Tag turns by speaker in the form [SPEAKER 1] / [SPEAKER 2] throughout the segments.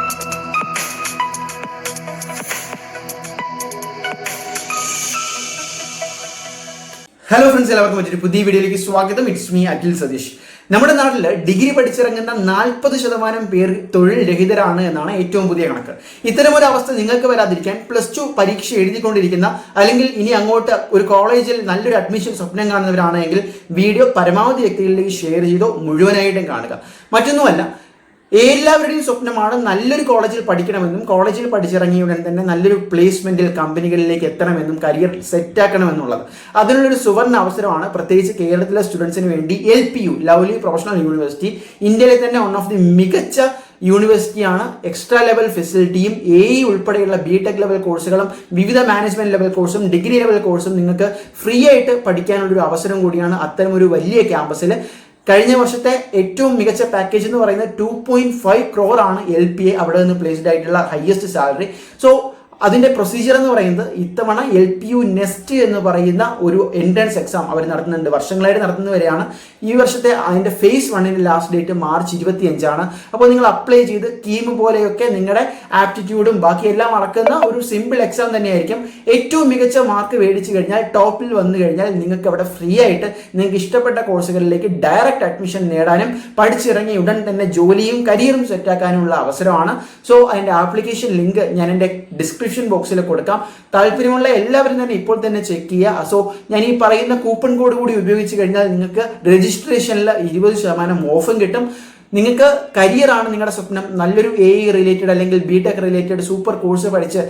[SPEAKER 1] Hello friends, എല്ലാവർക്കും മറ്റൊരു പുതിയ വീഡിയോയിലേക്ക് സ്വാഗതം. It's me Akhil Satheesh. നമ്മുടെ നാട്ടിൽ ഡിഗ്രി പഠിച്ചിറങ്ങുന്ന 40% പേർ തൊഴിൽ രഹിതരാണ് എന്നാണ് ഏറ്റവും പുതിയ കണക്ക്. ഇത്തരമൊരു അവസ്ഥ നിങ്ങൾക്ക് വരാതിരിക്കാൻ +2 പരീക്ഷ എഴുതിക്കൊണ്ടിരിക്കുന്ന അല്ലെങ്കിൽ ഇനി അങ്ങോട്ട് ഒരു കോളേജിൽ നല്ലൊരു അഡ്മിഷൻ സ്വപ്നം കാണുന്നവരാണെങ്കിൽ വീഡിയോ പരമാവധി വ്യക്തികളിലേക്ക് ഷെയർ ചെയ്തോ മുഴുവനായിട്ടും കാണുക. മറ്റൊന്നുമല്ല, എല്ലാവരുടെയും സ്വപ്നമാണ് നല്ലൊരു കോളേജിൽ പഠിക്കണമെന്നും കോളേജിൽ പഠിച്ചിറങ്ങിയ ഉടൻ തന്നെ നല്ലൊരു പ്ലേസ്മെന്റിൽ കമ്പനികളിലേക്ക് എത്തണമെന്നും കരിയർ സെറ്റാക്കണമെന്നുള്ളത്. അതിനുള്ളൊരു സുവർണ അവസരമാണ് പ്രത്യേകിച്ച് കേരളത്തിലെ സ്റ്റുഡൻസിന് വേണ്ടി LPU, ലവ്ലി പ്രൊഫഷണൽ യൂണിവേഴ്സിറ്റി. ഇന്ത്യയിലെ തന്നെ വൺ ഓഫ് ദി മികച്ച യൂണിവേഴ്സിറ്റിയാണ്. എക്സ്ട്രാ ലെവൽ ഫെസിലിറ്റിയും AE ഉൾപ്പെടെയുള്ള BTech ലെവൽ കോഴ്സുകളും വിവിധ മാനേജ്മെന്റ് ലെവൽ കോഴ്സും ഡിഗ്രി ലെവൽ കോഴ്സും നിങ്ങൾക്ക് ഫ്രീ ആയിട്ട് പഠിക്കാനുള്ളൊരു അവസരം കൂടിയാണ് അത്തരമൊരു വലിയ ക്യാമ്പസിൽ. കഴിഞ്ഞ വർഷത്തെ ഏറ്റവും മികച്ച പാക്കേജ് എന്ന് പറയുന്നത് 2.5 crore ആണ് LPA അവിടെ നിന്ന് പ്ലേസ്ഡ് ആയിട്ടുള്ള ഹയസ്റ്റ് സാലറി. സോ അതിന്റെ പ്രൊസീജിയർ എന്ന് പറയുന്നത് ഇത്തവണ LPU നെസ്റ്റ് എന്ന് പറയുന്ന ഒരു എൻട്രൻസ് എക്സാം അവർ നടത്തുന്നുണ്ട്. വർഷങ്ങളായിട്ട് നടത്തുന്നവരെയാണ്. ഈ വർഷത്തെ അതിന്റെ phase 1 ലാസ്റ്റ് ഡേറ്റ് മാർച്ച് 25 അപ്പോൾ നിങ്ങൾ അപ്ലൈ ചെയ്ത് കീം പോലെയൊക്കെ നിങ്ങളുടെ ആപ്റ്റിറ്റ്യൂഡും ബാക്കിയെല്ലാം അടക്കുന്ന ഒരു സിമ്പിൾ എക്സാം തന്നെയായിരിക്കും. ഏറ്റവും മികച്ച മാർക്ക് മേടിച്ചു കഴിഞ്ഞാൽ, ടോപ്പിൽ വന്നു കഴിഞ്ഞാൽ നിങ്ങൾക്ക് അവിടെ ഫ്രീ ആയിട്ട് നിങ്ങൾക്ക് ഇഷ്ടപ്പെട്ട കോഴ്സുകളിലേക്ക് ഡയറക്റ്റ് അഡ്മിഷൻ നേടാനും പഠിച്ചിറങ്ങി ഉടൻ തന്നെ ജോലിയും കരിയറും സെറ്റാക്കാനുമുള്ള അവസരമാണ്. സോ അതിന്റെ ആപ്ലിക്കേഷൻ ലിങ്ക് ഞാൻ എൻ്റെ ഡിസ്ക്രിപ്ഷൻ ബോക്സിൽ കൊടുക്കാം. താല്പര്യമുള്ള എല്ലാവരും തന്നെ ഇപ്പോൾ തന്നെ ചെക്ക് ചെയ്യുക. സോ ഞാൻ ഈ പറയുന്ന കൂപ്പൺ കോഡ് കൂടി ഉപയോഗിച്ച് കഴിഞ്ഞാൽ നിങ്ങൾക്ക് രജിസ്ട്രേഷനിൽ 20% ഓഫും കിട്ടും. നിങ്ങൾക്ക് കരിയറാണ് നിങ്ങളുടെ സ്വപ്നം, നല്ലൊരു AE റിലേറ്റഡ് അല്ലെങ്കിൽ BTech റിലേറ്റഡ് സൂപ്പർ കോഴ്സ് പഠിച്ച്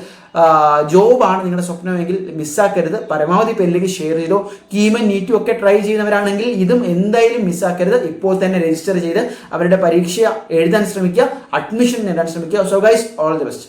[SPEAKER 1] ജോബാണ് നിങ്ങളുടെ സ്വപ്നമെങ്കിൽ മിസ്സാക്കരുത്. പരമാവധി പേരിലേക്ക് ഷെയർ ചെയ്തോ. കീമും നീറ്റും ഒക്കെ ട്രൈ ചെയ്യുന്നവരാണെങ്കിൽ ഇതും എന്തായാലും മിസ്സാക്കരുത്. ഇപ്പോൾ തന്നെ രജിസ്റ്റർ ചെയ്ത് അവരുടെ പരീക്ഷ എഴുതാൻ ശ്രമിക്കുക, അഡ്മിഷൻ നേടാൻ ശ്രമിക്കുക. So guys, all the best.